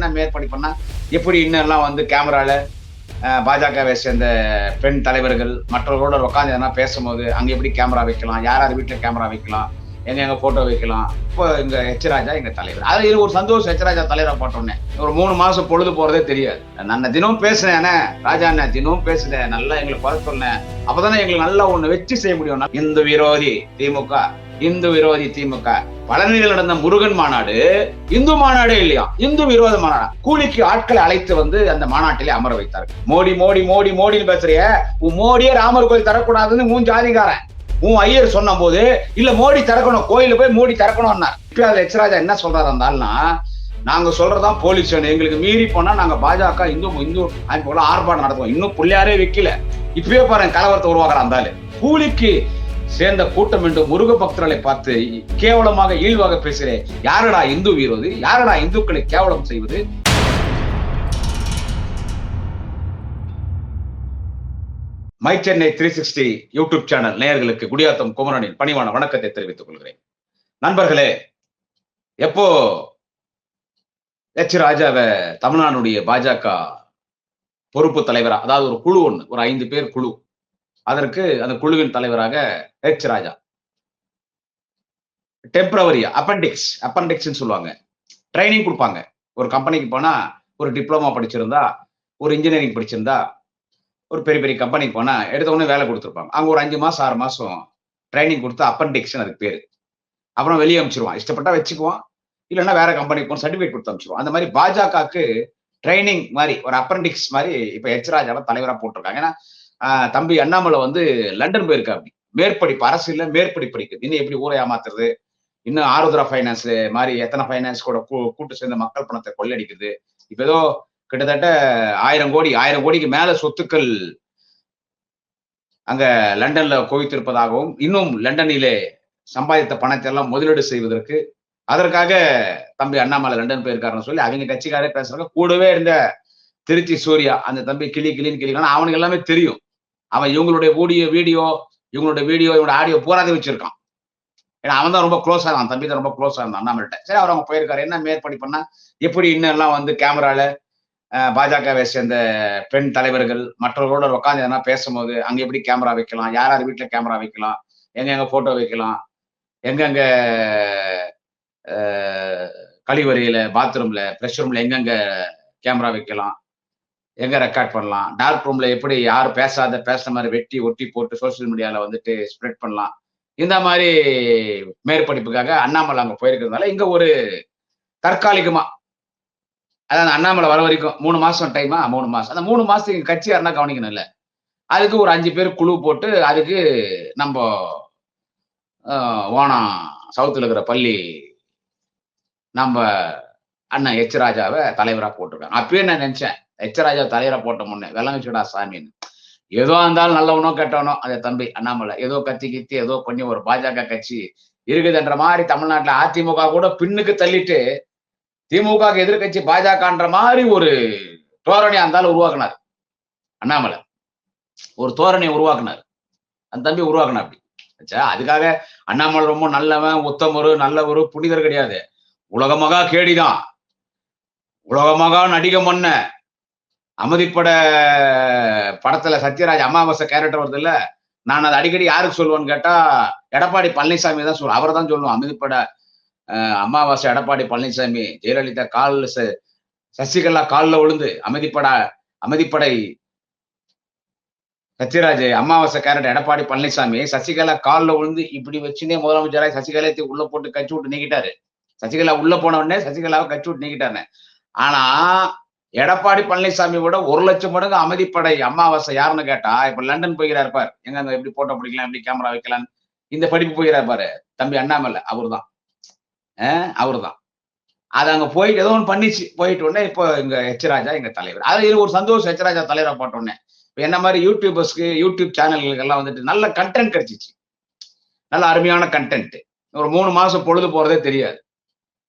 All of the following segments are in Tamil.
என்ன மேற்படி பண்ணா எப்படி இன்னெல்லாம் வந்து கேமரால பாஜகவை சேர்ந்த பெண் தலைவர்கள் மற்றவர்களோட உட்காந்து எதனா பேசும்போது அங்க எப்படி கேமரா வைக்கலாம், யார் யார் வீட்டுல கேமரா வைக்கலாம், எங்க போட்டோ வைக்கலாம். இப்போ எங்க எச் ராஜா எங்க தலைவர். அதுல இது ஒரு சந்தோஷம். எச் ராஜா தலைவரா போட்டோன்னே ஒரு 3 மாசம் பொழுது போறதே தெரியாது. நான் தினமும் பேசுனேன் ராஜா அண்ணன், தினமும் பேசுனேன், நல்லா எங்களுக்கு குறை சொன்னேன். அப்பதானே எங்களுக்கு நல்லா ஒண்ணு வெற்றி செய்ய முடியும். இந்து விரோதி திமுக, இந்து விரோதி திமுக. பழனியில் நடந்த முருகன் மாநாடு இந்து மாநாடே இல்லையா, இந்து விரோத மாநாடு. கூலிக்கு ஆட்களை அழைத்து வந்து அந்த மாநாட்டிலே அமர வைத்தார்கள். மோடி மோடி மோடி மோடின்னு பேசுறிய, உன் மோடியே ராமர் கோயில் தரக்கூடாதுன்னு மூணு ஜாதிகாரன் உன் ஐயர் சொன்ன போது இல்ல மோடி திறக்கணும், கோயில போய் மோடி திறக்கணும். இப்ப அதுல எச் ராஜா என்ன சொல்றாரு இருந்தால்னா, நாங்க சொல்றதான் போலீஸ் எங்களுக்கு மீறி போனா நாங்க பாஜக இந்து அமைப்புகள் ஆர்ப்பாட்டம் நடத்துவோம். இன்னும் புள்ளையாரே வைக்கல, இப்பயே பாருங்க கலவரத்தை உருவாக்குறான். இருந்தாலும் கூலிக்கு சேர்ந்த கூட்டம் என்று முருக பக்தர்களை பார்த்து கேவலமாக இழிவாக பேசுறேன். யாரடா இந்து விரோதி, யாரடா இந்துக்களை கேவலம் செய்வது? மை சென்னை 360 யூடியூப் சேனல் நேயர்களுக்கு குடியாத்தம் குமரனின் பணிவான வணக்கத்தை தெரிவித்துக் கொள்கிறேன். நண்பர்களே, எப்போ எச் ராஜாவை தமிழ்நாடுடைய பாஜக பொறுப்பு தலைவரா, அதாவது ஒரு குழு ஒண்ணு, ஒரு 5 பேர் குழு, அதற்கு அந்த குழுவின் தலைவராக எச் ராஜா டெம்பரவரியா அப்பெண்டிக்ஸ் சொல்லுவாங்க, ட்ரைனிங் கொடுப்பாங்க. ஒரு கம்பெனிக்கு போனா ஒரு டிப்ளமா படிச்சிருந்தா, ஒரு இன்ஜினியரிங் படிச்சிருந்தா, ஒரு பெரிய பெரிய கம்பெனிக்கு போனா எடுத்த உடனே வேலை கொடுத்துருப்பாங்க. அங்க ஒரு 5 மாசம் 6 மாசம் ட்ரைனிங் கொடுத்து அப்பெண்டிக்ஸ் அதுக்கு பேரு. அப்புறம் வெளியே அனுப்பிச்சிருவான், இஷ்டப்பட்டா வச்சுக்குவான், இல்லைன்னா வேற கம்பெனிக்கு போன சர்டிபிகேட் கொடுத்து அனுப்பிச்சிருவான். அந்த மாதிரி பாஜகவுக்கு ட்ரைனிங் மாதிரி ஒரு அப்பெண்டிக்ஸ் மாதிரி இப்ப எச் ராஜாவை தலைவரா போட்டிருக்காங்க. ஏன்னா தம்பி அண்ணாமலை வந்து லண்டன் போயிருக்கா, அப்படி மேற்படிப்பு அரசியல்ல மேற்படி படிக்குது. இன்னும் எப்படி ஊரை ஏமாத்துறது, இன்னும் ஆருத்ரா பைனான்ஸ் மாதிரி எத்தனை பைனான்ஸ் கூட கூட்டு சேர்ந்த மக்கள் பணத்தை கொள்ளடிக்குது. இப்ப ஏதோ கிட்டத்தட்ட 1000 கோடிக்கு மேல சொத்துக்கள் அங்க லண்டன்ல குவித்திருப்பதாகவும், இன்னும் லண்டனிலே சம்பாதித்த பணத்தை எல்லாம் முதலீடு செய்வதற்கு அதற்காக தம்பி அண்ணாமலை லண்டன் போயிருக்காருன்னு சொல்லி அவங்க கட்சிக்காரே பேசுறாங்க. கூடவே இருந்த திருச்சி சூர்யா அந்த தம்பி கிளின்னு கிளிக்கான அவனுக்கு எல்லாமே தெரியும். அவன் இவங்களுடைய வீடியோ இவங்களோட ஆடியோ பூராதே வச்சிருக்கான். ஏன்னா அவன் தான் ரொம்ப க்ளோஸா இருந்தான், தம்பி தான் ரொம்ப க்ளோஸா இருந்தான் அண்ணாமலைட்ட. சரி, அவர் அவங்க போயிருக்காரு. என்ன மேற்படி பண்ணா எப்படி இன்னெல்லாம் வந்து கேமரால பாஜகவை சேர்ந்த பெண் தலைவர்கள் மற்றவர்களோட உட்காந்து எதனா பேசும்போது அங்க எப்படி கேமரா வைக்கலாம், யார் யார் வீட்டுல கேமரா வைக்கலாம், எங்க போட்டோ வைக்கலாம், எங்கெங்க கழிவறையில, பாத்ரூம்ல, பிரஷ் ரூம்ல எங்கெங்க கேமரா வைக்கலாம், எங்க ரெக்கார்ட் பண்ணலாம், டார்க் ரூம்ல எப்படி யார் பேசுற மாதிரி வெட்டி ஒட்டி போட்டு சோசியல் மீடியால வந்துட்டு ஸ்ப்ரெட் பண்ணலாம். இந்த மாதிரி மேற்படிப்புக்காக அண்ணாமலை அங்க போயிருக்கிறதுனால இங்க ஒரு தற்காலிகமா, அதாவது அண்ணாமலை வர வரைக்கும் 3 மாசம் டைமா, 3 மாசம், அந்த 3 மாசத்துக்கு கட்சி யாருன்னா கவனிக்கணும் இல்ல, அதுக்கு ஒரு 5 பேர் குழு போட்டு அதுக்கு நம்ம ஓணம் சவுத்துல இருக்கிற பள்ளி நம்ம அண்ணன் எச் ராஜாவை தலைவரா போட்டிருக்காங்க. அப்பயே நான் நினைச்சேன், எச் ராஜா தலைவரா போட்ட முன்னே வெள்ளம் வச்சுடா சாமின்னு. ஏதோ இருந்தாலும் நல்லவனோ கெட்டவனோ அந்த தம்பி அண்ணாமலை ஏதோ கத்தி ஏதோ பண்ணி ஒரு பாஜக கட்சி இருக்குதுன்ற மாதிரி தமிழ்நாட்டுல அதிமுக கூட பின்னுக்கு தள்ளிட்டு திமுக எதிர்கட்சி பாஜகன்ற மாதிரி ஒரு தோரணையா இருந்தாலும் உருவாக்குனார் அண்ணாமலை. ஒரு தோரணையை உருவாக்குனார் அந்த தம்பி, உருவாக்குனார். அப்படி அதுக்காக அண்ணாமலை ரொம்ப நல்லவன், உத்தமரு, நல்லவரு, புனிதர் கிடையாது. உலகமகா கேடிதான், உலகமகா நடிகம் பண்ண அமதிப்பட படத்துல சத்யராஜ் அமாவாசை கேரக்டர் வருது இல்ல, நான் அதை அடிக்கடி யாருக்கு சொல்லுவேன்னு கேட்டா எடப்பாடி பழனிசாமி தான் சொல்லுவேன். அவர் தான் சொல்லுவோம். அமதிப்பட அமாவாசை எடப்பாடி பழனிசாமி, ஜெயலலிதா காலில், சசிகலா காலில் விழுந்து, அமைதிப்படை சத்யராஜ் அமாவாசை கேரக்டர் எடப்பாடி பழனிசாமி சசிகலா காலில் விழுந்து இப்படி வச்சுனே முதலமைச்சராக சசிகலாத்தை உள்ள போட்டு கட்சி விட்டு நீக்கிட்டாரு. சசிகலா உள்ள போன உடனே சசிகலாவை கட்சி விட்டு நீக்கிட்டாரு. ஆனா எடப்பாடி பழனிசாமி விட 1 லட்சம் மடங்கு அமைதிப்படை அமாவாசை யாருன்னு கேட்டா, இப்ப லண்டன் போகிறார் பாரு, எங்க எப்படி போட்டோ பிடிக்கலாம், எப்படி கேமரா வைக்கலாம், இந்த படிப்பு போகிறார் பாரு தம்பி அண்ணாமலை, அவருதான். அது அங்க போயிட்டு ஏதோ ஒன்று பண்ணிச்சு, போயிட்டு உடனே இப்போ எங்க எச் ராஜா எங்க தலைவர். அது ஒரு சந்தோஷம். எச் ராஜா தலைவரா போட்ட உடனே என்ன மாதிரி யூடியூபர்ஸ்க்கு, யூடியூப் சேனல்களுக்கு எல்லாம் வந்துட்டு நல்ல கண்டென்ட் கிடைச்சிச்சு, நல்ல அருமையான கண்டென்ட். ஒரு 3 மாசம் பொழுது போறதே தெரியாது.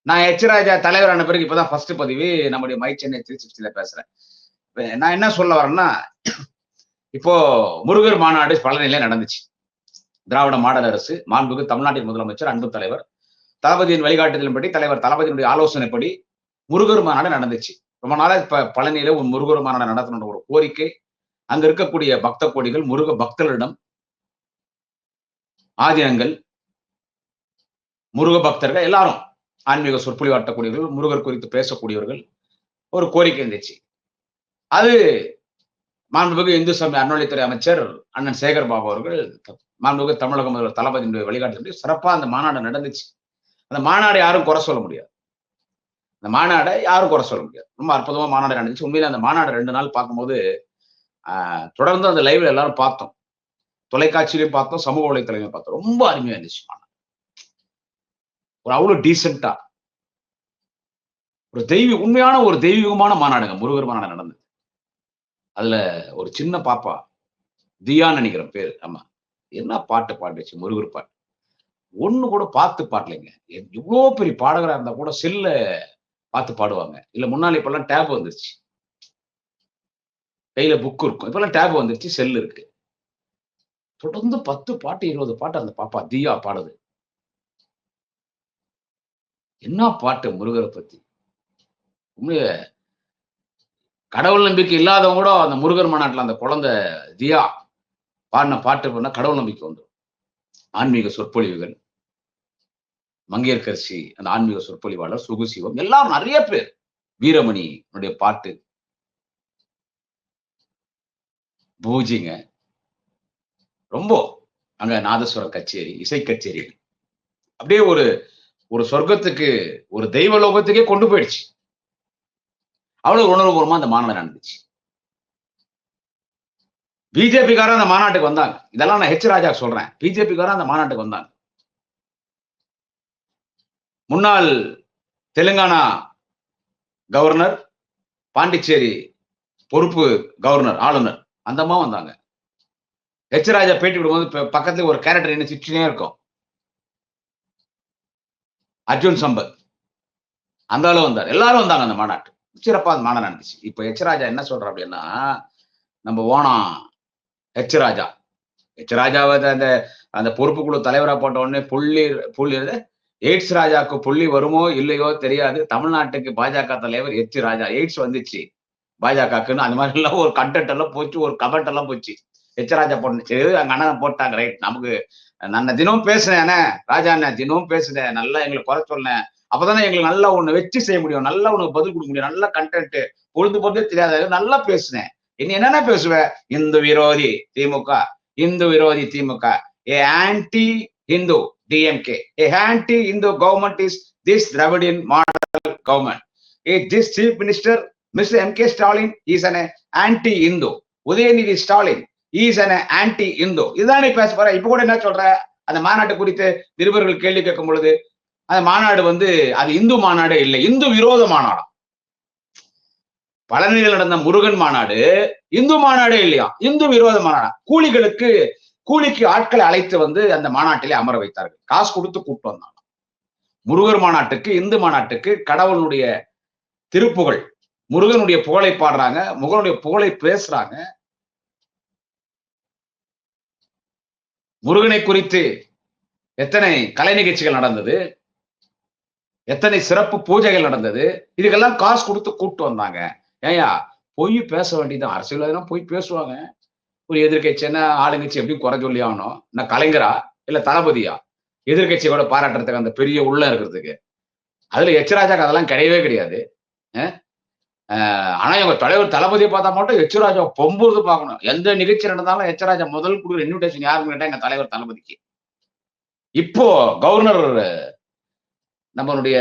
நான் எச் ராஜா தலைவரான பிறகு இப்பதான் ஃபர்ஸ்ட் பதிவு நம்முடைய மை சென்னை 360 பேசுறேன். நான் என்ன சொல்ல வரேன்னா, இப்போ முருகர் மாநாடு பழனியில நடந்துச்சு. திராவிட மாடல் அரசு, மாண்புமிகு தமிழ்நாட்டின் முதலமைச்சர், அன்பு தலைவர் தளபதியின் வழிகாட்டுதலின்படி, தலைவர் தளபதியினுடைய ஆலோசனைப்படி முருகர் மாநாடு நடந்துச்சு. ரொம்ப நாளா இப்ப பழனியில ஒரு முருகர் மாநாடு நடத்தணும்ன்ற ஒரு கோரிக்கை. அங்க இருக்கக்கூடிய பக்த கோடிகள், முருக பக்தர்களிடம், ஆதீனங்கள், முருக பக்தர்கள் எல்லாரும் ஆன்மீக சொற்பொழிவாற்றக்கூடியவர்கள், முருகர் குறித்து பேசக்கூடியவர்கள் ஒரு கோரிக்கை இருந்துச்சு. அது மாண்புமிகு இந்து சமய அறநிலையத்துறை அமைச்சர் அண்ணன் சேகர் பாபு அவர்கள், மாண்புமிகு தமிழக முதல்வர் தளபதியினுடைய வழிகாட்டுதல் சிறப்பா அந்த மாநாடு நடந்துச்சு. அந்த மாநாட யாரும் குறை சொல்ல முடியாது. அந்த மாநாட யாரும் குறை சொல்ல முடியாது. ரொம்ப அற்புதமா மாநாடு நடந்துச்சு. உண்மையிலே அந்த மாநாடு 2 நாள் பார்க்கும்போது, தொடர்ந்து அந்த லைவ்ல எல்லாரும் பார்த்தோம். தொலைக்காட்சியிலயும் பார்த்தோம், சமூக வலைத்தளங்களையும் பார்த்தோம். ரொம்ப அருமையா இருந்துச்சு மாநாடு. ஒரு அவ்வளவு டீசென்ட்டா ஒரு உண்மையான ஒரு தெய்வீகமான மாநாடுங்க. முருகர் மாநாடு நடந்தது. அதுல ஒரு சின்ன பாப்பா, தியான்னு நெனைக்கிறேன் பேரு. ஆமா. என்ன பாட்டு பாடுச்சு, முருகர் பாட்டு. ஒண்ணு கூட பார்த்து பாடலைங்க. எவ்ளோ பெரிய பாடகரா இருந்தா கூட செல்ல பார்த்து பாடுவாங்க. இல்ல முன்னால இப்பல்லாம் டேப் வந்துருச்சு. கையில புக் இருக்கும். இப்பல்லாம் டேப் வந்துருச்சு, செல் இருக்கு. தொடர்ந்து 10 பாட்டு, 20 பாட்டு அந்த பாப்பா தியா பாடுது. என்ன பாட்டு முருகர பத்தி. உண்மையிலே கடவுள் நம்பிக்கை இல்லாதவங்க கூட அந்த முருகர் மாநாட்டுல அந்த குழந்தை தியா பாடுன பாட்டு பண்ணா கடவுள் நம்பிக்கை வந்துரும். ஆன்மீக சொற்பொழிவுகள், மங்கையர்கரசி அந்த ஆன்மீக சொற்பொழிவாளர், சுகுசிவம் எல்லாம் நெறைய பேர். வீரமணி பாட்டு, பூஜைங்க. ரொம்ப அங்க நாதஸ்வரம் கச்சேரி, இசை கச்சேரி. அப்படியே ஒரு ஒரு சொர்க்கத்துக்கு, ஒரு தெய்வ லோகத்துக்கே கொண்டு போயிடுச்சு. அவ்வளவு உணர்வுபூர்வமா அந்த மாநாடு நடந்துச்சு. பிஜேபிக்காரன் அந்த மாநாட்டுக்கு வந்தாங்க. இதெல்லாம் நான் ஹெச் ராஜா சொல்றேன். பிஜேபிக்காரன் அந்த மாநாட்டுக்கு வந்தாங்க. முன்னாள் தெலுங்கானா கவர்னர், பாண்டிச்சேரி பொறுப்பு கவர்னர், ஆளுநர் அந்த அம்மா வந்தாங்க. ஹெச் ராஜா பேட்டி விடும்போது பக்கத்துல ஒரு கேரக்டர் என்ன சிரிச்சுனே இருக்கும். அர்ஜுன் சம்பத் அந்த ஆளு வந்தார். எல்லாரும் வந்தாங்க அந்த மாநாட்டு. சிறப்பா அந்த மாநாடு நடந்துச்சு. இப்ப ஹெச் ராஜா என்ன சொல்றார் அப்படின்னா, நம்ம ஓணம் ஹெச் ராஜா. ஹெச் ராஜாவ அந்த அந்த பொறுப்புக்குழு தலைவரா போட்ட உடனே புள்ளி எய்ட்ஸ் ராஜாக்கு புள்ளி வருமோ இல்லையோ தெரியாது. தமிழ்நாட்டுக்கு பாஜக தலைவர் எச் ராஜா. எய்ட்ஸ் வந்துச்சு பாஜகக்குன்னு அந்த மாதிரி எல்லாம் ஒரு கண்டென்ட் எல்லாம் போச்சு, ஒரு கமெண்ட் எல்லாம் போச்சு. எச் ராஜா போட்டுச்சு. எங்க அண்ணன் போட்டாங்க ரைட். நமக்கு நான் தினமும் பேசுனேன் ராஜா அண்ணன் தினமும் பேசுனேன். நல்லா எங்களுக்கு குறை சொன்னேன். அப்பதானே எங்களுக்கு நல்லா ஒண்ணு வச்சு செய்ய முடியும். நல்லா உனக்கு பதில் கொடுக்க முடியும். நல்ல கண்டென்ட் பொழுது போதே தெரியாத நல்லா பேசுனேன். என்னென்ன பேசுவேன்? இந்து விரோதி திமுக, இந்து விரோதி திமுக, ஏ anti Hindu DMK. A anti-Hindu government is this Dravidian model government. This chief minister, Mr. M.K. Stalin, is an anti-Hindu. Udayanidhi Stalin is an anti-Hindu. இதுதான் நீ பேச போற. இப்ப கூட என்ன சொல்ற? அந்த மாநாட்டு குறித்து நிருபர்கள் கேள்வி கேட்கும் பொழுது அந்த மாநாடு அது இந்து மாநாடு இல்லை, இந்து விரோத மாநாடு. பழனியில் நடந்த முருகன் மாநாடு இந்து மாநாடே இல்லையா, இந்து விரோத மாநாடு. கூலிக்கு ஆட்களை அழைத்து அந்த மாநாட்டிலே அமர வைத்தார்கள். காசு கொடுத்து கூப்பிட்டு வந்தாங்க. முருகர் மாநாட்டுக்கு, இந்து மாநாட்டுக்கு கடவுளுடைய திருப்புகழ், முருகனுடைய புகழை பாடுறாங்க, முருகனுடைய புகழை பேசுறாங்க. முருகனை குறித்து எத்தனை கலை நிகழ்ச்சிகள் நடந்தது, எத்தனை சிறப்பு பூஜைகள் நடந்தது. இதுக்கெல்லாம் காசு கொடுத்து கூப்பிட்டு வந்தாங்க. ஏயா பொய் பேச வேண்டியதான். அரசியல்வாதினா போய் பேசுவாங்க. ஒரு எதிர்கட்சின்னா ஆளுங்கட்சி எப்படி குறை சொல்லி ஆகணும்? நான் கலைஞரா இல்ல தளபதியா? எதிர்கட்சியோட பாராட்டுறதுக்கு அந்த பெரிய உள்ள இருக்கிறதுக்கு. அதுல எச் ராஜாக்கு அதெல்லாம் கிடையவே கிடையாது. ஆனா இவங்க தலைவர் தளபதியை பார்த்தா மட்டும் எச் ராஜா பொம்புறது பார்க்கணும். எந்த நிகழ்ச்சி நடந்தாலும் எச் ராஜா முதல் கொடுக்குற இன்விடேஷன் யாருன்னு கேட்டா எங்க தலைவர் தளபதிக்கு. இப்போ கவர்னர் நம்மளுடைய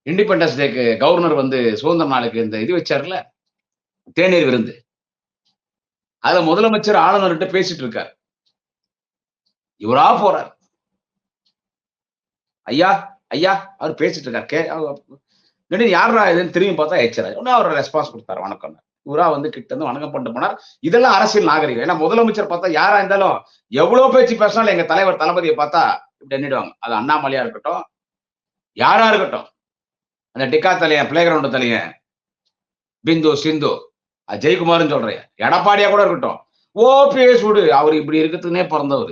இண்டிபெண்டன்ஸ் டேக்கு கவர்னர் சுதந்திர நாளுக்கு இந்த இது வச்சார்ல, தேநீர் விருந்து. அதுல முதலமைச்சர் ஆளுநர்கிட்ட பேசிட்டு இருக்காரு. இவரா போறார். ஐயா ஐயா அவர் பேசிட்டு இருக்காரு. யாரா இதுன்னு திரும்பி பார்த்தா எச்சராஜ். உடனே அவர் ரெஸ்பான்ஸ் கொடுத்தாரு, வணக்கம். இவரா கிட்ட இருந்து வணக்கம் பண்ணிட்டு போனார். இதெல்லாம் அரசியல் நாகரிகம். ஏன்னா முதலமைச்சர் பார்த்தா யாரா இருந்தாலும் எவ்வளவு பேச்சு பேசினாலும் எங்க தலைவர் தளபதியை பார்த்தா இப்படி எண்ணிடுவாங்க. அது அண்ணாமலையா இருக்கட்டும், யாரா இருக்கட்டும், அந்த டிக்கா தலையன், பிளே கிரவுண்ட் தலையன், பிந்து சிந்து, ஜெயக்குமார்னு சொல்றேன், எடப்பாடியா கூட இருக்கட்டும், ஓபிஎஸ் விடு, அவர் இப்படி இருக்கிறதுனே பிறந்தவர்.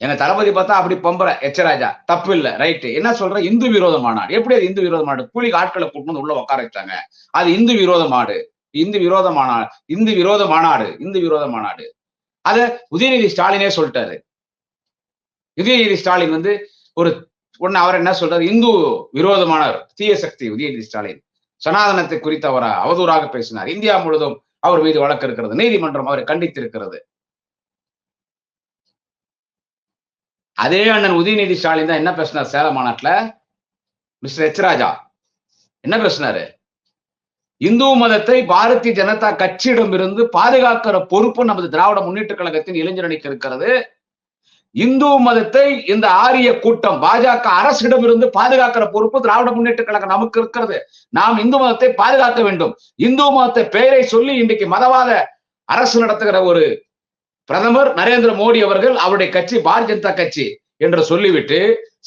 எங்க தளபதி பார்த்தா அப்படி பம்புற எச்சராஜா தப்பு இல்ல ரைட்டு. என்ன சொல்ற இந்து விரோத மாநாடு. எப்படி அது இந்து விரோத மாநாடு? கூலிக்கு ஆட்களை கூட்டு வந்து உள்ள உட்கார வச்சாங்க. அது இந்து விரோத மாடு. இந்து விரோத மாநாடு. இந்து விரோத மாநாடு. இந்து விரோத மாநாடு. அத உதயநிதி ஸ்டாலினே சொல்லிட்டாரு. உதயநிதி ஸ்டாலின் வந்து ஒரு ஒண்ணு அவர் என்ன சொல்றாரு? இந்து விரோதமானவர், தீய சக்தி உதயநிதி ஸ்டாலின். சனாதனத்தை குறித்து அவர் அவதூறாக பேசினார். இந்தியா முழுவதும் அவர் மீது வழக்கு இருக்கிறது. நீதிமன்றம் அவரை கண்டித்திருக்கிறது. அதே அண்ணன் உதயநிதி ஸ்டாலின் தான் என்ன பேசினார் சேலம் மாநாட்டுல? மிஸ்டர் எச் ராஜா என்ன பேசினாரு? இந்து மதத்தை பாரதிய ஜனதா கட்சியிடம் இருந்து பாதுகாக்கிற பொறுப்பு நமது திராவிட முன்னேற்ற கழகத்தின் இளைஞரணிக்கு இருக்கிறது. இந்து மதத்தை இந்த ஆரிய கூட்டம் பாஜக அரசிடம் இருந்து பாதுகாக்கிற பொறுப்பு திராவிட முன்னேற்ற கழகம் நமக்கு இருக்கிறது. நாம் இந்து மதத்தை பாதுகாக்க வேண்டும். இந்து மதத்தை பெயரை சொல்லி இன்றைக்கு மதவாத அரசு நடத்துகிற ஒரு பிரதமர் நரேந்திர மோடி அவர்கள் அவருடைய கட்சி பாரதிய ஜனதா கட்சி என்று சொல்லிவிட்டு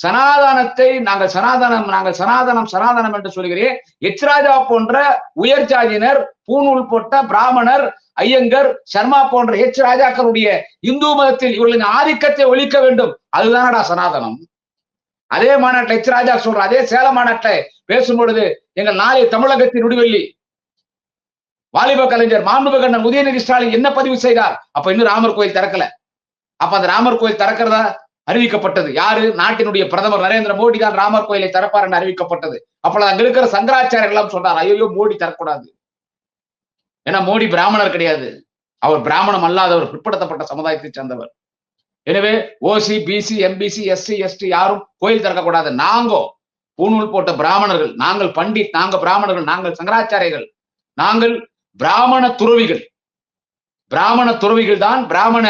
சனாதனத்தை நாங்கள் சனாதனம் என்று சொல்கிறேன். எச் ராஜா போன்ற உயர் ஜாதியினர், பூணூல் போட்ட பிராமணர், ஐயங்கர், சர்மா போன்ற எச் ராஜாக்களுடைய இந்து மதத்தில் இவர்களின் ஆதிக்கத்தை ஒழிக்க வேண்டும். அதுதானடா சனாதனம். அதே மாநாட்டில் எச் ராஜா சொல்ற அதே சேலம் மாநாட்டில் பேசும் பொழுது எங்கள் நாளை தமிழகத்தின் விடுவெள்ளி வாலிப கலைஞர் மாண்புமிகு உதயநிதி ஸ்டாலின் என்ன பதிவு செய்தார்? அப்ப இன்னும் ராமர் கோயில் திறக்கல. அப்ப அந்த ராமர் கோயில் திறக்கிறதா அறிவிக்கப்பட்டது. யாரு? நாட்டினுடைய பிரதமர் நரேந்திர மோடி தான் ராமர் கோயிலை திறப்பார் என்று அறிவிக்கப்பட்டது. அப்பொழுது அங்க இருக்கிற சங்கராச்சாரியர் எல்லாம் சொன்னார், ஐயோ மோடி தரக்கூடாது. ஏன்னா மோடி பிராமணர் கிடையாது. அவர் பிராமணம் அல்லாதவர், பிற்படுத்தப்பட்ட சமுதாயத்தை சேர்ந்தவர். எனவே ஓசி, பிசி, எம்பிசி, எஸ்சி, எஸ்டி யாரும் கோயில் திறக்கக்கூடாது. நாங்கோ பூணூல் போட்ட பிராமணர்கள், நாங்கள் பண்டிட், நாங்கள் பிராமணர்கள், நாங்கள் சங்கராச்சாரியர்கள், நாங்கள் பிராமண துறவிகள். பிராமண துறவிகள் தான், பிராமண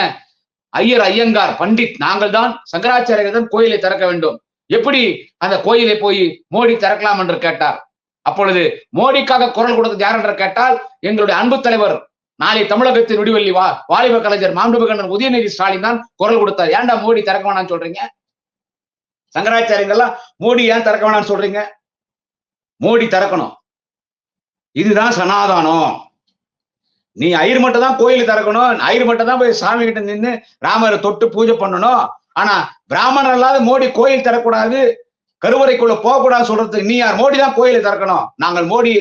ஐயர், ஐயங்கார், பண்டிட் நாங்கள் தான், சங்கராச்சாரியர்கள் தான் கோயிலை திறக்க வேண்டும். எப்படி அந்த கோயிலை போய் மோடி திறக்கலாம் என்று கேட்டார். அப்பொழுது மோடிக்காக குரல் கொடுத்தது யார் என்று கேட்டால் எங்களுடைய அன்பு தலைவர் நாளை தமிழகத்தின் விடுவெள்ளி வாலிப கலைஞர் மாண்புமிகு உதயநிதி ஸ்டாலின் தான் குரல் கொடுத்தார். ஏன்டா மோடி திறக்க வேணாம்னு சொல்றீங்க? சங்கராச்சாரியங்கள்லாம் மோடி ஏன் திறக்க வேணாம்னு சொல்றீங்க? மோடி திறக்கணும். இதுதான் சனாதானம். நீ ஐயர் மட்டும் தான் கோயில் திறக்கணும், ஐயர் மட்டும் தான் போய் சாமி கிட்ட நின்று ராமரை தொட்டு பூஜை பண்ணணும். ஆனா பிராமணர் அல்லாத மோடி கோயில் திறக்கூடாது, கருவறைக்குள்ள போகக்கூடாது சொல்றதுக்கு நீ யார்? மோடி தான் கோயிலை திறக்கணும். நாங்கள் மோடி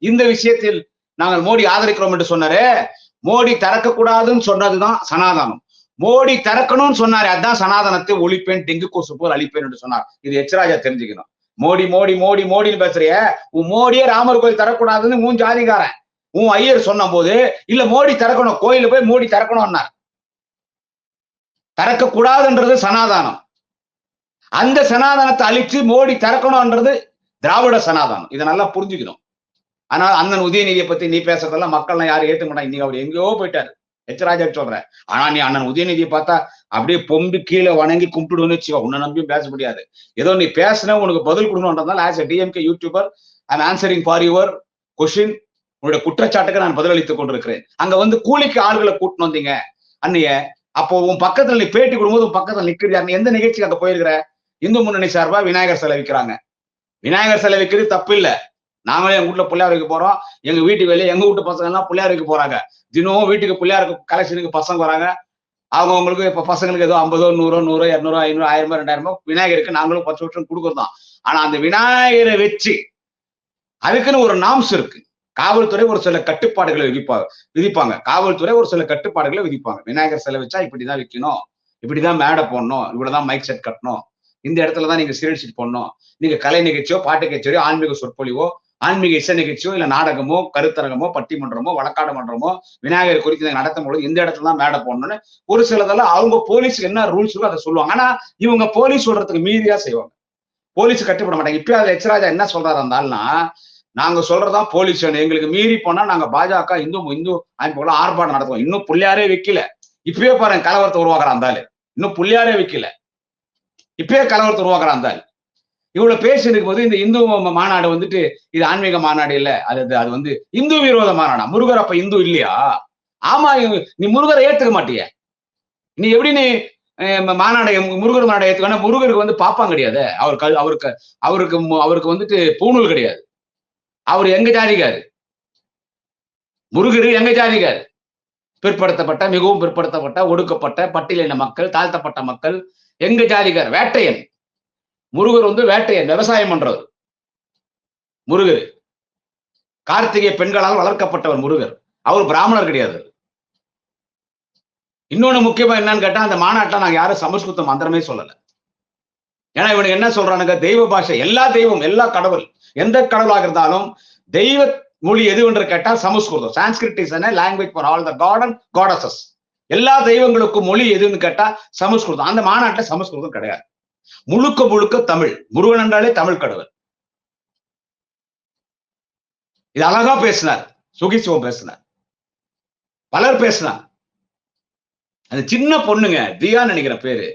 இந்த விஷயத்தில் நாங்கள் மோடி ஆதரிக்கிறோம் என்று சொன்னாரு. மோடி திறக்க கூடாதுன்னு சொன்னதுதான் சனாதனம். மோடி திறக்கணும்னு சொன்னாரு, அதான் சனாதனத்தை ஒழிப்பேன், டெங்கு கொசு போல் அழிப்பேன் என்று சொன்னார். இது எச் ராஜா தெரிஞ்சுக்கணும். மோடி மோடி மோடி மோடின்னு பேசுறிய, உன் மோடியே ராமர் கோயில் தரக்கூடாதுன்னு உன் ஜாதிகாரன் உன் ஐயர் சொன்ன போது இல்ல மோடி திறக்கணும், கோயில போய் மோடி திறக்கணும், திறக்க கூடாதுன்றது சனாதானம். அந்த சனாதனத்தை அழிச்சு மோடி திறக்கணும்ன்றது திராவிட சனாதானம். இதை நல்லா புரிஞ்சுக்கணும். ஆனா அண்ணன் உதயநிதியை பத்தி நீ பேசுறதெல்லாம் மக்கள்லாம் யாரும் ஏற்க மாட்டாங்க. இன்னைக்கு அவர் எங்கேயோ போயிட்டாரு, எச் ராஜா சொல்றேன். ஆனா நீ அண்ணன் உதயநிதியை பார்த்தா அப்படியே பொம்பு கீழே வணங்கி கும்பிடுன்னு வச்சுக்கோ, உன்னை நம்பியும் பேச முடியாது. ஏதோ நீ பேசின உனக்கு பதில் கொடுக்கணும்ன்றதால as a DMK YouTuber I am answering for your question. உங்களுடைய குற்றச்சாட்டுக்கு நான் பதிலளித்துக் கொண்டிருக்கிறேன். அங்க வந்து கூலிக்கு ஆள்களை கூட்டின்னு வந்தீங்க அன்னைய. அப்போ உன் பக்கத்துல நீ பேட்டி கொடுக்கும்போது உன் பக்கத்துல நிக்கிறியா? நீ எந்த நிகழ்ச்சிக்கு அங்க போயிருக்கிற? இந்து முன்னணி சார்பா விநாயகர் சிலை விற்கிறாங்க. விநாயகர் சிலை விற்கிறது தப்பு இல்ல. நாங்களே எங்க வீட்டுல பிள்ளையார் வைக்க போறோம். எங்க வீட்டு வெளியே எங்க வீட்டு பசங்க எல்லாம் பிள்ளையார் வைக்க போறாங்க. தினமும் வீட்டுக்கு பிள்ளையாருக்கு கலெக்ஷனுக்கு பசங்க வராங்க. அவங்களுக்கு இப்ப பசங்களுக்கு ஏதோ 50, 100, 100, 200, 500, 1000, 2000 விநாயகருக்கு நாங்களும் 10 வருஷம் கொடுக்குறோம். ஆனா அந்த விநாயகரை வச்சு அதுக்குன்னு ஒரு நாம்ஸ் இருக்கு. காவல்துறை ஒரு சில கட்டுப்பாடுகளை விதிப்பாங்க. காவல்துறை ஒரு சில கட்டுப்பாடுகளை விதிப்பாங்க. விநாயகர் சிலை வச்சா இப்படிதான் விற்கணும், இப்படிதான் மேடை போடணும், இவ்வளவுதான் மைக் செட் கட்டணும், இந்த இடத்துலதான் நீங்க சீரியல் ஷீட் போடணும், நீங்க கலை நிகழ்ச்சியோ, பாட்டு கச்சேரியோ, ஆன்மீக சொற்பொழிவோ, ஆன்மீக இசை நிகழ்ச்சியோ, இல்ல நாடகமோ, கருத்தரங்கமோ, பட்டிமன்றமோ, வழக்காடு மன்றமோ விநாயகர் குறித்து நடத்தும் பொழுது இந்த இடத்துல தான் மேடை போடணும்னு ஒரு சிலதெல்லாம் அவங்க போலீஸுக்கு என்ன ரூல்ஸோ அதை சொல்லுவாங்க. ஆனா இவங்க போலீஸ் சொல்றதுக்கு மீறியா செய்வாங்க. போலீஸ் கட்டுப்பட மாட்டாங்க. இப்ப அது எச் ராஜா என்ன சொல்றாரு இருந்தால்னா, நாங்க சொல்றதான் போலீஸ் எங்களுக்கு மீறி போனா நாங்க பாஜக இந்து அமைப்புகளை ஆர்ப்பாட்டம் நடத்துவோம். இன்னும் புள்ளியாரே வைக்கல. இப்பயே பாருங்க கலவரத்தை உருவாக்குறான் இருந்தாலு. இன்னும் புள்ளியாரே வைக்கல, இப்பயே கலவரத்தை உருவாக்குறான் இருந்தாலு. இவ்வளவு பேசி இருக்கும் போது இந்த இந்து மாநாடு வந்துட்டு இது ஆன்மீக மாநாடு இல்ல, அது வந்து இந்து விரோத மாநாடா? முருகர் அப்ப இந்து இல்லையா? ஆமா, நீ முருகரை ஏத்துக்க மாட்டிய. நீ எப்படி நீ மாநாடு முருகர் மாநாடு ஏத்துக்க? முருகருக்கு வந்து பாப்பான் கிடையாது. அவருக்கு வந்துட்டு பூணூல் கிடையாது. அவர் எங்க ஜாதிகாரு? முருகரு எங்க ஜாதிகாரு? பிற்படுத்தப்பட்ட, மிகவும் பிற்படுத்தப்பட்ட, ஒடுக்கப்பட்ட, பட்டியலின மக்கள், தாழ்த்தப்பட்ட மக்கள், எங்க ஜாதிகார் வேட்டையன். முருகர் வந்து வேட்டையன், விவசாயம் பண்றது முருகர். கார்த்திகை பெண்களால் வளர்க்கப்பட்டவர் முருகர். அவர் பிராமணர் கிடையாது. இன்னொன்னு முக்கியமா என்னன்னு கேட்டா, அந்த மாநாட்டில் நாங்க யாரும் சமஸ்கிருத மந்திரமே சொல்லல. ஏன்னா இவனுக்கு என்ன சொல்றானுங்க, தெய்வ பாஷை, எல்லா தெய்வம், எல்லா கடவுள், எந்த கடவுளாக இருந்தாலும் தெய்வ மொழி எது என்று கேட்டால் Samskritam. Sanskrit is a language for all the god and goddesses. எல்லா தெய்வங்களுக்கும் மொழி எதுன்னு கேட்டா சமஸ்கிருதம். அந்த மாநாட்டில் சமஸ்கிருதம் கிடையாது. முழுக்க முழுக்க தமிழ். முருகன் என்றாலே தமிழ் கடவுள். இது அழகா பேசினார், சுகிசிவம் பேசினார், பலர் பேசினார். அந்த சின்ன பொண்ணுங்க, தியா நினைக்கிற பேரு,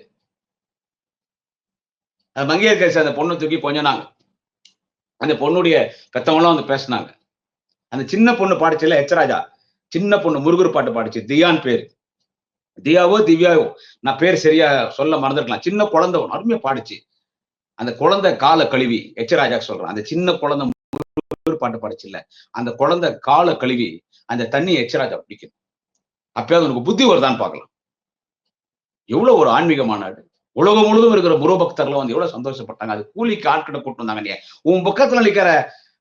மங்கையர்கரசி அந்த பொண்ணு தூக்கி கொஞ்சனாங்க. அந்த பொண்ணுடைய பெத்தவங்களாம் வந்து பேசினாங்க. அந்த சின்ன பொண்ணு பாடிச்சுல எச்சராஜா, சின்ன பொண்ணு முருகர் பாட்டு பாடிச்சு, தியான் பேரு. தியாவோ திவ்யாவோ, நான் பேர் சரியா சொல்ல மறந்துருக்கலாம். சின்ன குழந்தை அருமையா பாடிச்சு. அந்த குழந்தை கால கழுவி, எச்சராஜா சொல்றேன், அந்த சின்ன குழந்தை முருகர் பாட்டு பாடிச்சு இல்ல, அந்த குழந்தை கால கழுவி அந்த தண்ணி எச்சராஜா பிடிக்கும். அப்பயாவது உனக்கு புத்தி வருதான்னு பார்க்கலாம். எவ்வளவு ஒரு ஆன்மீக மாநாடு. உலகம் முழுவதும் இருக்கிற முருக பக்தர்கள் வந்து எவ்வளவு சந்தோஷப்பட்டாங்க. அது கூலிக்கு ஆட்கிட்ட கூட்டு வந்தாங்க. உன் பக்கத்துல நிக்கிற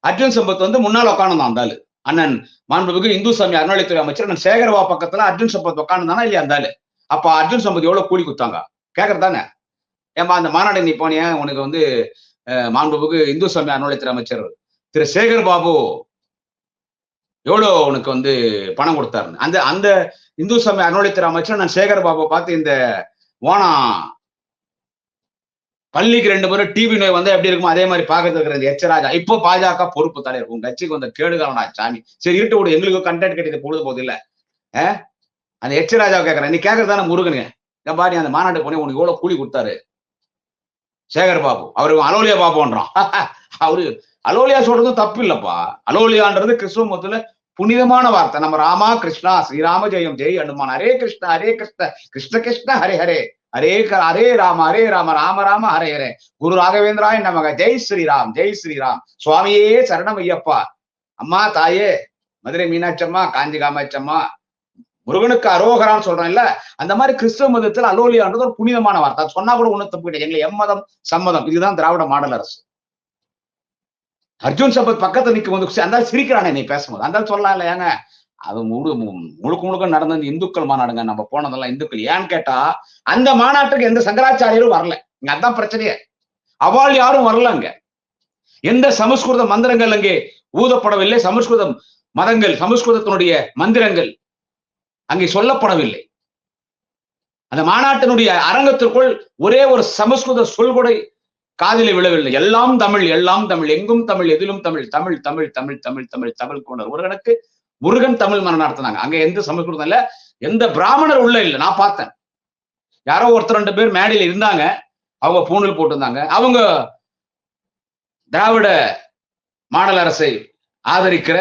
அர்ஜுன் சம்பத் வந்து முன்னாள் உட்காந்து இருந்தாலு அண்ணன் மாண்புமிகு இந்து சாமி அறநிலையத்துறை அமைச்சர் அண்ணன் சேகர்வா பக்கத்துல அர்ஜுன் சம்பத் உட்காந்துதானா இல்லையா இருந்தாலு? அப்ப அர்ஜுன் சம்பத் எவ்வளவு கூலி கொடுத்தாங்க கேக்குறதானே? ஏன்பா அந்த மாநாடு நீ போனிய, உனக்கு வந்து மாண்புமிகு இந்து சாமி அறநிலையத்துறை அமைச்சர் திரு சேகர் பாபு எவ்வளவு உனக்கு வந்து பணம் கொடுத்தாருன்னு. அந்த அந்த இந்து சாமி அறநிலையத்துறை அமைச்சர் நான் சேகர் பாபு பார்த்து இந்த ஓனா பள்ளிக்கு 2 பேரும் டிவி நோய் வந்து எப்படி இருக்குமோ அதே மாதிரி பாக்குறது இருக்கிற எச்சராஜா இப்போ பாஜக பொறுப்பு தலைவர். உங்க கட்சிக்கு வந்த கேடுகாலனா சாமி. சரி இருட்டு விடு, எங்களுக்கு கண்டென்ட் கிடையாது பொழுது போகுது இல்ல. அந்த எச்சராஜாவை கேட்கறேன், நீ கேட்கறதானே முருகனுங்க. பாடி அந்த மாநாடு போனே உனக்கு எவ்வளவு கூலி கொடுத்தாரு சேகர் பாபு? அவரு அலோலியா பாபுன்றான். அவரு அலோலியா சொல்றதும் தப்பு இல்லப்பா. அலோலியான்றது கிறிஸ்துவ மதத்துல புனிதமான வார்த்தை. நம்ம ராமா கிருஷ்ணா ஸ்ரீராம ஜெயம் ஜெய் அனுமான், ஹரே கிருஷ்ண கிருஷ்ண கிருஷ்ண ஹரே ஹரே, ஹரே ராம ராம ராம ஹரே ஹரே, குரு ராகவேந்திராய் நமக, ஜெய் ஸ்ரீராம் சுவாமியே சரணம் ஐயப்பா. அம்மா தாயே மதுரை மீனாட்சம்மா, காஞ்சி காமாட்சம்மா, முருகனுக்கு அரோகரான்னு சொல்றோம் இல்ல, அந்த மாதிரி கிறிஸ்தவ மதத்தில் அலோலியான்றது ஒரு புனிதமான வார்த்தை. சொன்னா கூட ஒண்ணு தப்பு கிடையாது. எங்களை எம்மதம் சம்மதம், இதுதான் திராவிட மாடல் அரசு. அர்ஜுன் சம்பத் பக்கத்துல நிற்கும் போது அந்த சிரிக்கிறானே நீ பேசும்போது, அந்த சொல்லலாம் இல்ல. ஏங்க அது முழுக்க முழுக்க நடந்த இந்துக்கள் மாநாடுங்க, நம்ம போனதெல்லாம் இந்துக்கள். ஏன்னு கேட்டா அந்த மாநாட்டுக்கு எந்த சங்கராச்சாரியரும் வரல. இங்க அதான் பிரச்சனையே. அவள் யாரும் வரல. அங்க எந்த சமஸ்கிருத மந்திரங்கள் அங்கே ஊதப்படவில்லை. சமஸ்கிருதம் மதங்கள், சமஸ்கிருதத்தினுடைய மந்திரங்கள் அங்கே சொல்லப்படவில்லை. அந்த மாநாட்டினுடைய அரங்கத்திற்குள் ஒரே ஒரு சமஸ்கிருத சொல்கொடை காதிலே விழவில்லை. எல்லாம் தமிழ், எல்லாம் தமிழ், எங்கும் தமிழ், எதிலும் தமிழ், தமிழ் தமிழ் தமிழ் தமிழ் தமிழ் தமிழ் கொண்டர் முருகனுக்கு முருகன் தமிழ் மனம் நடத்தினாங்க. அங்க எந்த சமஸ்கிருதம் இல்ல, எந்த பிராமணர் உள்ள இல்ல. நான் பார்த்தேன், யாரோ ஒருத்தர் 2 பேர் மேடையில இருந்தாங்க, அவங்க பூணூல் போட்டிருந்தாங்க. அவங்க திராவிட மாடல் அரசை ஆதரிக்கிற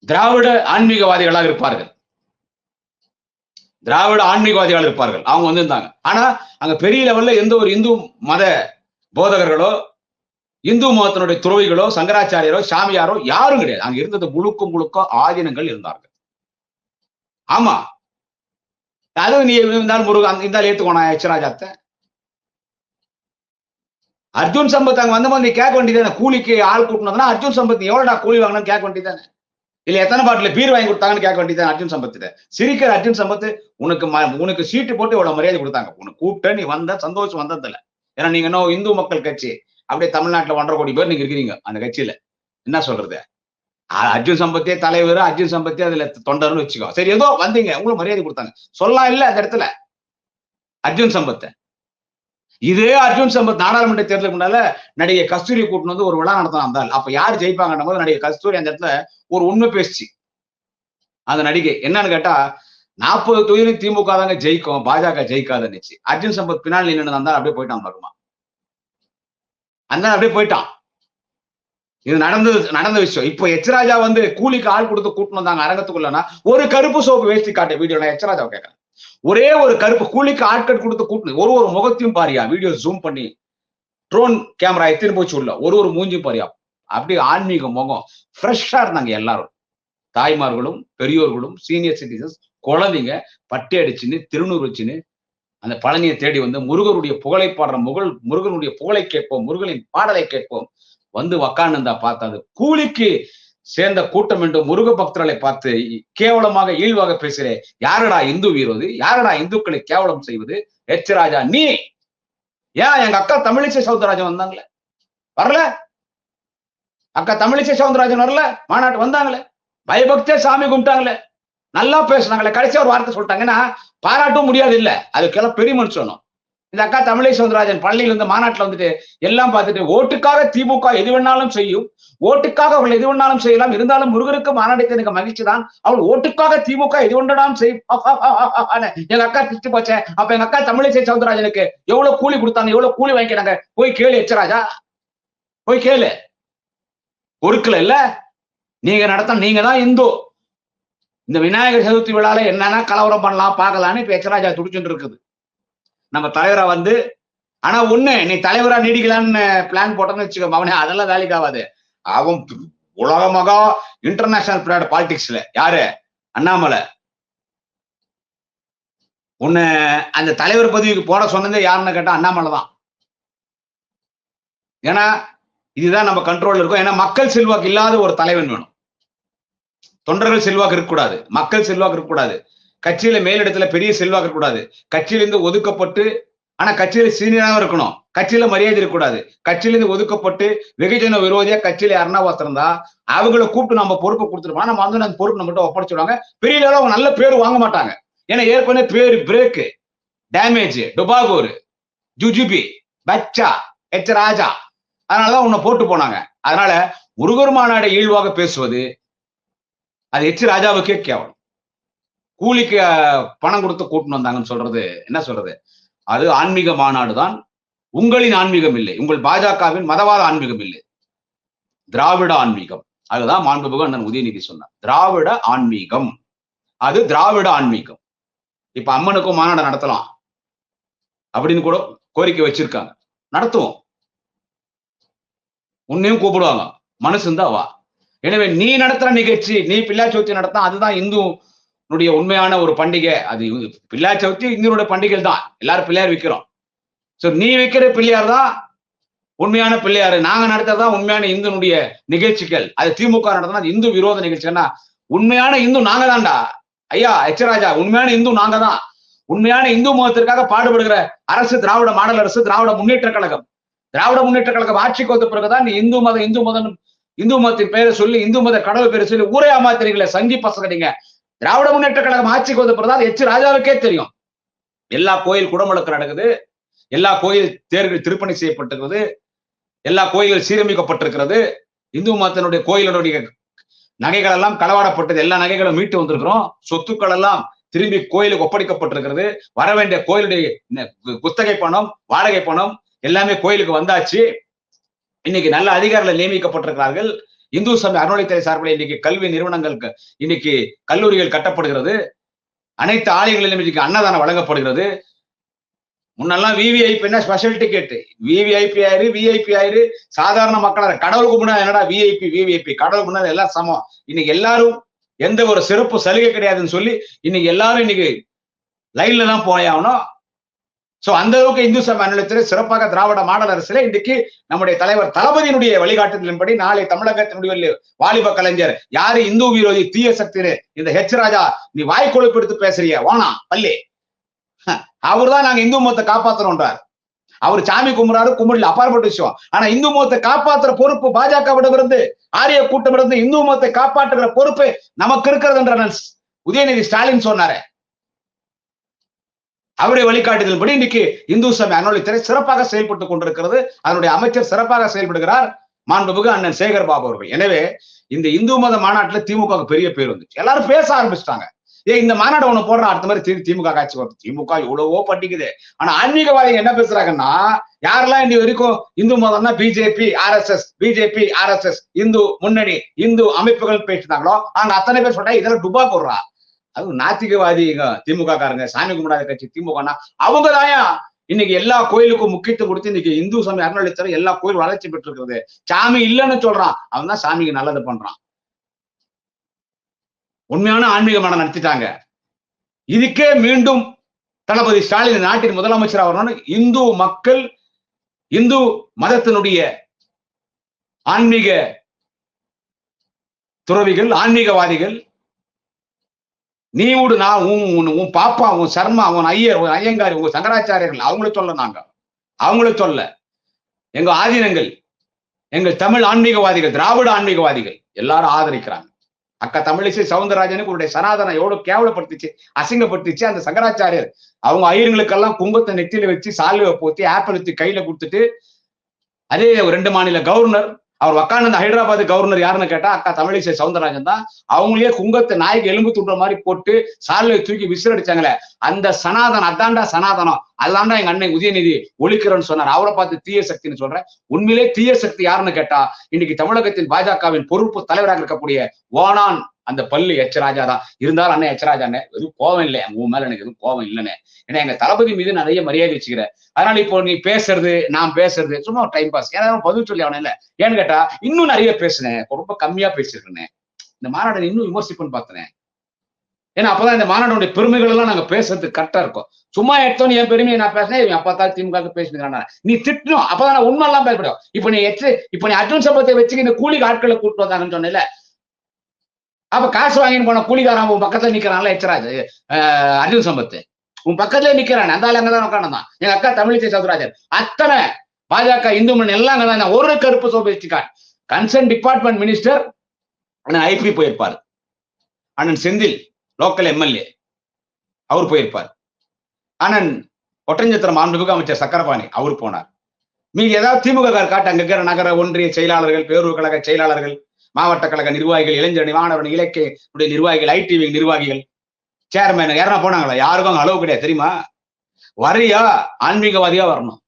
திராவிட ஆன்மீகவாதிகளாக இருப்பார்கள், திராவிட ஆன்மீகவாதிகள் இருப்பார்கள். அவங்க வந்திருந்தாங்க. ஆனா அங்க பெரிய லெவல்ல எந்த ஒரு இந்து மத போதகர்களோ, இந்து மதத்தினுடைய துறவிகளோ, சங்கராச்சாரியரோ, சாமியாரோ யாரும் கிடையாது. அங்க இருந்தது முழுக்க ஆதீனங்கள் இருந்தார்கள். ஆமா, அது நீ இருந்தாலும் முருகன் இருந்தாலும் ஏத்துக்கோனா எச்சராஜாத்த. அர்ஜுன் சம்பத் அங்க வந்த மாதிரி நீ கேட்க வேண்டியதானே. கூலிக்கு ஆள் கூட்டினதுன்னா அர்ஜுன் சம்பத் எவ்வளவுடா கூலி வாங்கணும்னு கேட்க வேண்டியதானே. இல்ல எத்தனை பாட்டில பீர் வாங்கி கொடுத்தாங்கன்னு கேட்க வேண்டியதான் அர்ஜுன் சம்பத். சிரிக்கிற அர்ஜுன் சம்பத் உனக்கு சீட்டு போட்டு இவ்வளவு மரியாதை கொடுத்தாங்க. உனக்கு கூப்பிட்டு நீ வந்த சந்தோஷம் வந்ததில்ல. ஏன்னா நீங்க இன்னும் இந்து மக்கள் கட்சி அப்படியே தமிழ்நாட்டுல 1.5 கோடி பேர் நீங்க இருக்கிறீங்க அந்த கட்சியில. என்ன சொல்றது, அர்ஜுன் சம்பத்தே தலைவர், அர்ஜுன் சம்பத்தே அதுல தொண்டர்னு வச்சுக்கோ. சரி ஏதோ வந்தீங்க, உங்களுக்கு மரியாதை கொடுத்தாங்க சொல்லலாம் இல்ல அந்த இடத்துல. அர்ஜுன் சம்பத், இதே அர்ஜுன் சம்பத் நாடாளுமன்ற தேர்தலுக்கு முன்னால நடிகை கஸ்தூரி கூட்டினு வந்து ஒரு விழா நடத்தினான். அப்ப யார் ஜெயிப்பாங்கன்னும் போது நடிகை கஸ்தூரி அந்த இடத்துல ஒரு உண்மை பேசிச்சு. அந்த நடிகை என்னன்னு கேட்டா 40 தொகுதியிலும் திமுக தாங்க ஜெயிக்கும், பாஜக ஜெயிக்காதுன்னுச்சு. அர்ஜுன் சம்பத் பின்னாடி நின்று இருந்தா அப்படியே போயிட்டான் பாருமா. அந்த அப்படியே போயிட்டான். இது நடந்த விஷயம். இப்ப எச்சராஜா வந்து கூலிக்கு ஆள் கொடுத்து கூட்டினு வந்தாங்க அரங்கத்துக்குள்ளனா, ஒரு கருப்பு சோப்பு வேஷ்டி காட்ட வீடியோ நான் எச்சராஜாவை கேட்கறேன். ஒரே ஒரு கருப்பு கூலிக்கு ஆட்கள் கொடுத்து கூட்டினு ஒரு முகத்தையும் பாரியா, வீடியோ ஜூம் பண்ணி ட்ரோன் கேமரா எத்தின்னு போச்சு உள்ள ஒரு மூஞ்சியும் பாரியா. அப்படியே ஆன்மீக முகம் ஃப்ரெஷ்ஷா இருந்தாங்க எல்லாரும். தாய்மார்களும் பெரியோர்களும் சீனியர் சிட்டிசன்ஸ் குழந்தைங்க பட்டி அடிச்சுன்னு திருநூறு வச்சுன்னு அந்த பழனியை தேடி வந்து முருகருடைய புகழை பாடுற முருகனுடைய புகழை கேட்போம், முருகனின் பாடலை கேட்போம் வந்து உக்காந்துருந்தா பார்த்தா அது கூலிக்கு சேர்ந்த கூட்டம் என்று முருக பக்தர்களை பார்த்து கேவலமாக இழிவாக பேசுகிறேன். யாரடா இந்து விரோதி? யாரடா இந்துக்களை கேவலம் செய்வது? எச் ராஜா நீ ஏன் எங்க அக்கா தமிழிசை சவுந்தரராஜன் வந்தாங்களே வரல? அக்கா தமிழிசை சவுந்தரராஜன் வரல? மாநாட்டு வந்தாங்களே, பயபக்தியா சாமி கும்பிட்டாங்களே, நல்லா பேசுனாங்களே, கடைசியா ஒரு வார்த்தை சொல்லிட்டாங்கன்னா பாராட்டும் முடியாது இல்ல, அதுக்கெல்லாம் பெரிய மனுஷனும். இந்த அக்கா தமிழிசை சவுந்தரராஜன் பள்ளியில இருந்து மாநாட்டுல வந்துட்டு எல்லாம் பார்த்துட்டு ஓட்டுக்காக திமுக எது வேணாலும் செய்யும், ஓட்டுக்காக அவள் எது வேணாலும் செய்யலாம், இருந்தாலும் முருகருக்கு மாநாடுக்கு எனக்கு மகிழ்ச்சி தான், அவள் ஓட்டுக்காக திமுக எது வேண்டாலும் செய்யும். எங்க அக்கா திட்டு போச்சேன். அப்ப எங்க அக்கா தமிழிசை சவுந்தரராஜனுக்கு எவ்வளவு கூலி கொடுத்தாங்க, எவ்வளவு கூலி வாங்கிக்கிறாங்க, போய் கேளு எச்சராஜா, போய் கேளு. பொறுக்கல இல்ல, நீங்க நடத்த, நீங்க தான் இந்து. இந்த விநாயகர் சதுர்த்தி விழால என்னன்னா கலவரம் பண்ணலாம் பார்க்கலான்னு இப்ப எச்சராஜா துடிச்சுட்டு இருக்குது. நம்ம தலைவரா வந்து, ஆனா ஒண்ணு, நீ தலைவரா நீடிக்கலான்னு பிளான் போட்டோன்னு வச்சுக்கோ, அவனே அதெல்லாம் வேலைக்கு ஆகாது. அவன் உலகமாக இன்டர்நேஷனல் பிளேயர் பாலிடிக்ஸ்ல யாரு? அண்ணாமலை. உன்னை அந்த தலைவர் பதவிக்கு போட சொன்னது யாருன்னு கேட்டா அண்ணாமலை தான். ஏன்னா இதுதான் நம்ம கண்ட்ரோல் இருக்கும். ஏன்னா மக்கள் செல்வாக்கு இல்லாத ஒரு தலைவன் வேணும். தொண்டர்கள் செல்வாக்கு இருக்கக்கூடாது, மக்கள் செல்வாக்கு இருக்கக்கூடாது, கட்சியில மேலிடத்துல பெரிய செல்வாக்கு இருக்கக்கூடாது, கட்சியிலிருந்து ஒதுக்கப்பட்டு, ஆனா கட்சியில சீனியராகவும் இருக்கணும், கட்சியில மரியாதை இருக்கக்கூடாது, கட்சியிலிருந்து ஒதுக்கப்பட்டு வெகுஜன விரோதியா கட்சியில யாருன்னா ஒருத்தருந்தா அவங்களை கூப்பிட்டு நம்ம பொறுப்பை கொடுத்துருப்போம். நம்ம வந்து அந்த பொறுப்பு நம்மகிட்ட ஒப்படைச்சிடுவாங்க. பெரிய அளவு அவங்க நல்ல பேர் வாங்க மாட்டாங்க. ஏன்னா ஏற்கனவே பேரு பிரேக்கு, டேமேஜ், டுபாகூர், ஜுஜுபி, பச்சா, எச் ராஜா, அதனாலதான் உன்னை போட்டு போனாங்க. அதனால முருகர் மாநாடு இழிவாக பேசுவது அது எச் ராஜாவுக்கே கேவலம். கூலிக்கு பணம் கொடுத்து கூட்டின்னு வந்தாங்கன்னு சொல்றது என்ன சொல்றது? அது ஆன்மீக மாநாடு தான், உங்களின் ஆன்மீகம் இல்லை, உங்கள் பாஜகவின் மதவாத ஆன்மீகம் இல்லை, திராவிட ஆன்மீகம். அதுதான் மாண்புமிகு அண்ணன் உதயநிதி சொன்னார். திராவிட ஆன்மீகம், அது திராவிட ஆன்மீகம். இப்ப அம்மனுக்கும் மாநாடு நடத்தலாம் அப்படின்னு கூட கோரிக்கை வச்சிருக்காங்க, நடத்துவோம், உன்னையும் கூப்பிடுவாங்க, மனசு இருந்தா வா. எனவே நீ நடத்துற நிகழ்ச்சி, நீ பிள்ளை சவுத்தி நடத்தா, அதுதான் இந்துனுடைய உண்மையான ஒரு பண்டிகை. அது பிள்ளை சவுத்தி இந்துனுடைய பண்டிகை தான், எல்லாரும் பிள்ளையார் விற்கிறோம். சோ நீ வைக்கிற பிள்ளையார் தான் உண்மையான பிள்ளையாரு, நாங்க நடத்துறதுதான் உண்மையான இந்துனுடைய நிகழ்ச்சிகள். அது திமுக நடத்தினா அது இந்து விரோத நிகழ்ச்சின்னா, உண்மையான இந்து நாங்க தான்டா ஐயா எச் ராஜா, உண்மையான இந்து நாங்க தான். உண்மையான இந்து மதத்திற்காக பாடுபடுகிற அரசு திராவிட மாடல் அரசு, திராவிட முன்னேற்ற கழகம். திராவிட முன்னேற்ற கழகம் ஆட்சிக்கு வந்த பிறகுதான் நீ இந்து மதம் இந்து மதத்தின் பெயரை சொல்லி, இந்து மத கடவுள் பேரை சொல்லி ஊரே ஏமாத்துறீங்களே சங்கி பசங்க நீங்க. திராவிட முன்னேற்ற கழகம் ஆட்சிக்கு வந்த பிறகுதான் எச் ராஜாவுக்கே தெரியும். எல்லா கோயில் குடமுழக்கு நடக்குது, எல்லா கோயில் தேர்கள் திருப்பணி செய்யப்பட்டிருக்கிறது, எல்லா கோயில்கள் சீரமைக்கப்பட்டிருக்கிறது, இந்து மதத்தினுடைய கோயிலுடைய நகைகள் எல்லாம் களவாடப்பட்டது, எல்லா நகைகளும் மீட்டு வந்திருக்கிறோம், சொத்துக்கள் எல்லாம் திரும்பி கோயிலுக்கு ஒப்படைக்கப்பட்டிருக்கிறது, வர வேண்டிய கோயிலுடைய குத்தகை பணம், வாடகை பணம் எல்லாமே கோயிலுக்கு வந்தாச்சு. இன்னைக்கு நல்ல அதிகாரிகள் நியமிக்கப்பட்டிருக்கிறார்கள். இந்து சமய அறநிலையத்துறை சார்பில் இன்னைக்கு கல்வி நிறுவனங்களுக்கு, இன்னைக்கு கல்லூரிகள் கட்டப்படுகிறது, அனைத்து ஆலயங்களிலும் இன்னைக்கு அன்னதானம் வழங்கப்படுகிறது. முன்னெல்லாம் விவிஐபி என்ன ஸ்பெஷல் டிக்கெட், விஐபி ஆயிரு, சாதாரண மக்கள் கடவுளுக்கு முன்னாடி என்னடா விஐபி கடவுளுக்கு முன்னாடி எல்லாம் சமம். இன்னைக்கு எல்லாரும் எந்த ஒரு சிறப்பு சலுகை கிடையாதுன்னு சொல்லி இன்னைக்கு எல்லாரும் இன்னைக்கு லைன்ல தான் போயாகணும். சோ அந்த அளவுக்கு இந்து சமய அறநிலையத்துறை சிறப்பாக திராவிட மாடல் அரசுல இன்றைக்கு நம்முடைய தலைவர் தளபதியினுடைய வழிகாட்டுதலின்படி நாளை தமிழகத்தினுடைய வாலிப கலைஞர் யாரு இந்து விரோதி தீய சக்தி, இந்த ஹெச் ராஜா நீ வாய் கொழுப்பு எடுத்து பேசுறிய வானா பள்ளி, அவர்தான் நாங்க இந்து மதத்தை காப்பாத்துறோம்ன்றார். அவர் சாமி கும்பிடாரு, கும்பிடல, அப்பாற்பட்ட விஷயம். ஆனா இந்து மதத்தை காப்பாற்றுற பொறுப்பு பாஜகவிடமிருந்து, ஆரிய கூட்டமிருந்து இந்து மதத்தை காப்பாற்றுகிற பொறுப்பு நமக்கு இருக்கிறது என்ற உதயநிதி ஸ்டாலின் சொன்னாரு. அவருடைய வழிகாட்டுதல்படி இன்னைக்கு இந்து சமய அறநிலையத்துறை சிறப்பாக செயல்பட்டுக் கொண்டிருக்கிறது. அதனுடைய அமைச்சர் சிறப்பாக செயல்படுகிறார், மாண்புமிகு அண்ணன் சேகர் பாபு அவர்கள். எனவே இந்த இந்து மத மாநாட்டுல திமுக பெரிய பேர் வந்துச்சு, எல்லாரும் பேச ஆரம்பிச்சிட்டாங்க. இந்த மாநாடு ஒண்ணு போடுற அடுத்த மாதிரி திமுக காட்சி வருது. திமுக எவ்வளவோ பட்டிக்குது. ஆனா ஆன்மீகவாதிகள் என்ன பேசுறாங்கன்னா, யாரெல்லாம் இன்னி வரைக்கும் இந்து மதம்னா பிஜேபி ஆர்எஸ்எஸ் இந்து முன்னணி இந்து அமைப்புகள் பேசினாங்களோ அங்க அத்தனை பேர் சொல்றா இதெல்லாம் டுபா போடுறா. அது நாத்திகவாதிங்க திமுக காரங்க, சாமி கும்பிடாத கட்சி திமுகனா அவங்கதாயா இன்னைக்கு எல்லா கோயிலுக்கும் முக்கியத்துவம் கொடுத்து இன்னைக்கு இந்து சமய அறநிலையத்துறை எல்லா கோயிலும் வளர்ச்சி பெற்று இருக்கிறது. சாமி இல்லைன்னு சொல்றான், அவன் தான் சாமிக்கு நல்லது பண்றான். உண்மையான ஆன்மீக மாநாடு நடத்திட்டாங்க. இதுக்கே மீண்டும் தளபதி ஸ்டாலின் நாட்டின் முதலமைச்சர் வரணும்னு இந்து மக்கள், இந்து மதத்தினுடைய ஆன்மீக துறவிகள், ஆன்மீகவாதிகள், நீ விடு, நான் உன் பாப்பா, உன் சர்மா, உன் ஐயர், உன் ஐயங்காரி, உங்க சங்கராச்சாரியர்கள் அவங்கள சொல்ல, நாங்க அவங்கள சொல்ல, எங்க ஆதீனங்கள், எங்கள் தமிழ் ஆன்மீகவாதிகள், திராவிட ஆன்மீகவாதிகள் எல்லாரும் ஆதரிக்கிறாங்க. அக்கா தமிழிசை சவுந்தரராஜனுக்கு உடைய சனாதனம் எவ்வளவு கேவலப்படுத்திச்சு, அசிங்கப்படுத்திச்சு. அந்த சங்கராச்சாரியர் அவங்க ஐயர்களுக்கெல்லாம் கும்பத்தை நெத்தியில வச்சு சால்வை போத்தி ஆப்பிள் வச்சு கையில கொடுத்துட்டு, அதே 2 மாநில கவர்னர், அவர் உக்காந்து ஹைதராபாத் கவர்னர் யாருன்னு கேட்டா அக்கா தமிழிசை சவுந்தரராஜன் தான். அவங்களே குங்கத்தை நாய்க்கு எலும்பு துண்டுற மாதிரி போட்டு சால்வை தூக்கி விசிலடிச்சாங்களே, அந்த சனாதனம், அதாண்டா சனாதனம், அதாண்டா எங்க அண்ணன் உதயநிதி ஒழிக்கிறன்னு சொன்னார். அவரை பார்த்து தீய சக்தின்னு சொல்றேன். உண்மையிலே தீய சக்தி யாருன்னு கேட்டா இன்னைக்கு தமிழகத்தின் பாஜகவின் பொறுப்பு தலைவராக இருக்கக்கூடிய ஓனான் அந்த பள்ளி எச்ராஜா தான். இருந்தாலும் அண்ணன் எச்ராஜா அண்ணன் எதுவும் கோவம் இல்லை, உன் மேல எனக்கு எதுவும் கோவம் இல்லைன்னு. ஏன்னா எங்க தளபதி மீது நிறைய மரியாதை வச்சுக்கிறேன். அதனால இப்போ நீ பேசுறது, நான் பேசுறது சும்மா டைம் பாஸ். ஏன்னா பதில் சொல்லி அவன இல்ல. ஏன்னு கேட்டா இன்னும் நிறைய பேசுனேன், ரொம்ப கம்மியா பேசிருக்கேன். இந்த மாநாடு இன்னும் விமர்சிப்புன்னு பார்த்தேன். ஏன்னா அப்பதான் இந்த மாநாடுடைய பெருமைகள் எல்லாம் நாங்க பேசுறதுக்கு கரெக்டா இருக்கும். சும்மா எடுத்தோன்னு என் பெருமையை நான் பேசினேன், அப்பா திமுக பேசினாங்க. நீ திட்டணும், அப்பதான் நான் உண்மை எல்லாம் பேசப்படும். இப்ப நீ அர்ஜுன் சம்பத்தை வச்சுக்க இந்த கூலிக்கு ஆட்களை கூப்பிட்டு வந்தாங்கன்னு சொன்னேன்ல, அப்ப காசு வாங்கின்னு போன கூலிக்காரன் உன் பக்கத்துல நிக்கிறான்ல எச்சராஜ், அர்ஜுன் சம்பத்து உன் பக்கத்துல நிக்கிறான். அந்த ஆள் அங்கதான் உட்காந்துதான். எங்க அக்கா தமிழிசை சவுந்தரராஜன், அத்தனை பாஜக இந்து மணி எல்லாம் அங்கதான். ஒரு கருப்பு சோப்பு வச்சுக்கான். கன்சர்ன் டிபார்ட்மெண்ட் மினிஸ்டர் அண்ணன் ஐபி போயிருப்பாரு, அண்ணன் செந்தில் லோக்கல் எம்எல்ஏ அவர் போயிருப்பார், அண்ணன் ஒட்டஞ்சத்திரம் மாண்புமிகு அமைச்சர் சக்கரபாணி அவர் போனார். மீது ஏதாவது திமுக காட்டு அங்க இருக்கிற நகர ஒன்றிய செயலாளர்கள், பேரூர் கழக செயலாளர்கள், மாவட்ட கழக நிர்வாகிகள், இளைஞரணி, மாணவர் இலக்கிய நிர்வாகிகள், ஐடிவி நிர்வாகிகள், சேர்மேன் யாரா போனாங்களா? யாருக்கும் அங்க அளவு கிடையாது தெரியுமா? வரியா ஆன்மீகவாதியா வரணும்,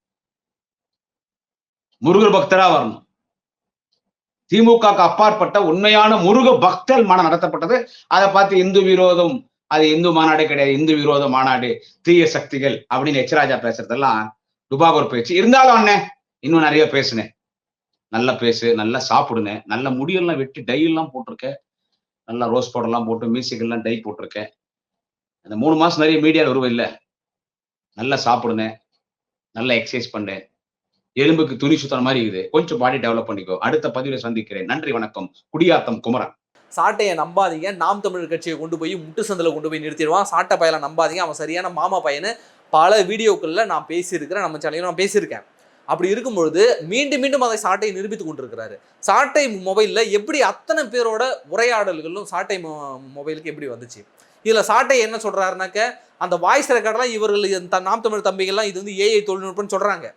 முருகர் பக்தரா வரணும். திமுக அப்பாற்பட்ட உண்மையான முருக பக்தர் மாநாடு நடத்தப்பட்டது. அதை பார்த்து இந்து விரோதம், அது இந்து மாநாடே கிடையாது, இந்து விரோத மாநாடு, தீய சக்திகள் அப்படின்னு எச்ராஜா பேசுறதெல்லாம் டுபாகூர் பேச்சு. இருந்தாலும் அண்ணன் இன்னும் நிறைய பேசுனேன். நல்லா பேசு, நல்லா சாப்பிடுனேன், நல்ல முடியெல்லாம் வெட்டி டை எல்லாம் போட்டிருக்கேன், நல்லா ரோஸ் பவுடர் எல்லாம் போட்டு மியூசிக் எல்லாம் டை போட்டிருக்கேன். அந்த 3 மாசம் நிறைய மீடியாவில் வருவ இல்ல, நல்லா சாப்பிடுனேன், நல்லா எக்ஸசைஸ் பண்ணேன், எலும்புக்கு துணி சுத்தன மாதிரி இருக்குது. கொஞ்சம் பாடி டெவலப் பண்ணிக்கோ. அடுத்த பதிவில் சந்திக்கிறேன். நன்றி, வணக்கம். குடியாத்தம் குமரன். சாட்டையை நம்பாதீங்க, நாம் தமிழர் கட்சியை கொண்டு போய் முட்டு சந்தில் கொண்டு போய் நிறுத்திடுவான். சாட்டை பையனை நம்பாதீங்க, அவன் சரியான மாமா பையனு பல வீடியோக்களில் நான் பேசியிருக்கிறேன், நம்ம சேனலையும் நான் பேசியிருக்கேன். அப்படி இருக்கும்பொழுது மீண்டும் மீண்டும் அதை சாட்டையை நிரூபித்து கொண்டிருக்கிறாரு. சாட்டை மொபைலில் எப்படி அத்தனை பேரோட உரையாடல்களும் சாட்டை மொபைலுக்கு எப்படி வந்துச்சு? இதில் சாட்டை என்ன சொல்கிறாருனாக்க, அந்த வாய்ஸ் ரெக்கார்டெலாம் இவர்கள் நாம் தமிழ் தம்பிகள்லாம் இது வந்து ஏஐ தொழில்நுட்பம்னு சொல்கிறாங்க.